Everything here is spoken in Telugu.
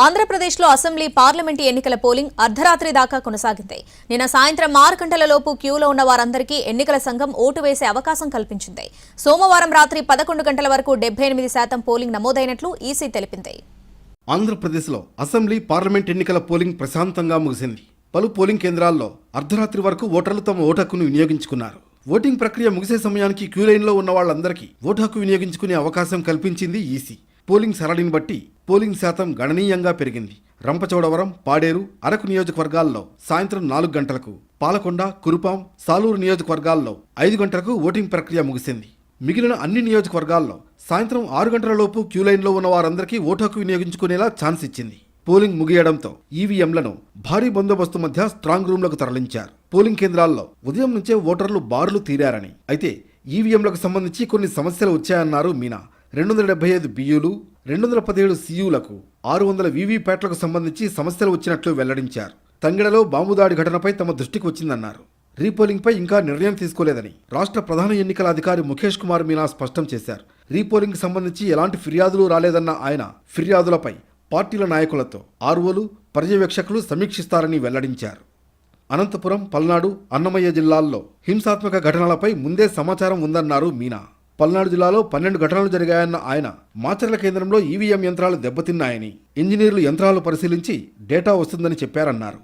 ఆంధ్రప్రదేశ్లో అసెంబ్లీ పార్లమెంటు ఎన్నికల పోలింగ్ అర్ధరాత్రి దాకా కొనసాగింది. నిన్న సాయంత్రం 6 గంటలలోపు క్యూలో ఉన్న వారందరికీ ఎన్నికల సంఘం ఓటు వేసే అవకాశం కల్పించింది. సోమవారం రాత్రి 11 గంటల వరకు 78% పోలింగ్ నమోదైనట్లు ఈసీ తెలిపింది. ఆంధ్రప్రదేశ్లో అసెంబ్లీ పార్లమెంట్ ఎన్నికల పోలింగ్ ప్రశాంతంగా ముగిసింది. పలు పోలింగ్ కేంద్రాల్లో అర్ధరాత్రి వరకు ఓటర్లు తమ ఓటు హక్కును వినియోగించుకున్నారు. ఓటింగ్ ప్రక్రియ ముగిసే సమయానికి క్యూ లైన్లో ఉన్న వాళ్లందరికీ ఓటు హక్కు వినియోగించుకునే అవకాశం కల్పించింది ఈసీ. పోలింగ్ సరళిని బట్టి పోలింగ్ శాతం గణనీయంగా పెరిగింది. రంపచోడవరం, పాడేరు, అరకు నియోజకవర్గాల్లో సాయంత్రం 4 గంటలకు, పాలకొండ, కురుపాం, సాలూరు నియోజకవర్గాల్లో 5 గంటలకు ఓటింగ్ ప్రక్రియ ముగిసింది. మిగిలిన అన్ని నియోజకవర్గాల్లో సాయంత్రం 6 గంటలలోపు క్యూ లైన్లో ఉన్న వారందరికీ ఓటు హక్కు వినియోగించుకునేలా ఛాన్స్ ఇచ్చింది. పోలింగ్ ముగియడంతో ఈవీఎంలను భారీ బందోబస్తు మధ్య స్ట్రాంగ్ రూమ్లకు తరలించారు. పోలింగ్ కేంద్రాల్లో ఉదయం నుంచే ఓటర్లు బారులు తీరారని, అయితే ఈవీఎంలకు సంబంధించి కొన్ని సమస్యలు వచ్చాయన్నారు మీనా. 275 బియ్యూలు, 217 సియూలకు, 600 వీవీప్యాట్లకు సంబంధించి సమస్యలు వచ్చినట్లు వెల్లడించారు. తంగెడలో బాంబు దాడి ఘటనపై తమ దృష్టికి వచ్చిందన్నారు. రీపోలింగ్పై ఇంకా నిర్ణయం తీసుకోలేదని రాష్ట్ర ప్రధాన ఎన్నికల అధికారి ముఖేష్ కుమార్ మీనా స్పష్టం చేశారు. రీపోలింగ్ సంబంధించి ఎలాంటి ఫిర్యాదులు రాలేదన్న ఆయన ఫిర్యాదులపై పార్టీల నాయకులతో ఆర్ఓలు, పర్యవేక్షకులు సమీక్షిస్తారని వెల్లడించారు. అనంతపురం, పల్నాడు, అన్నమయ్య జిల్లాల్లో హింసాత్మక ఘటనలపై ముందే సమాచారం ఉందన్నారు మీనా. పల్నాడు జిల్లాలో 12 ఘటనలు జరిగాయన్న ఆయన మాచర్ల కేంద్రంలో ఈవీఎం యంత్రాలు దెబ్బతిన్నాయని, ఇంజనీర్లు యంత్రాలు పరిశీలించి డేటా వస్తుందని చెప్పారన్నారు.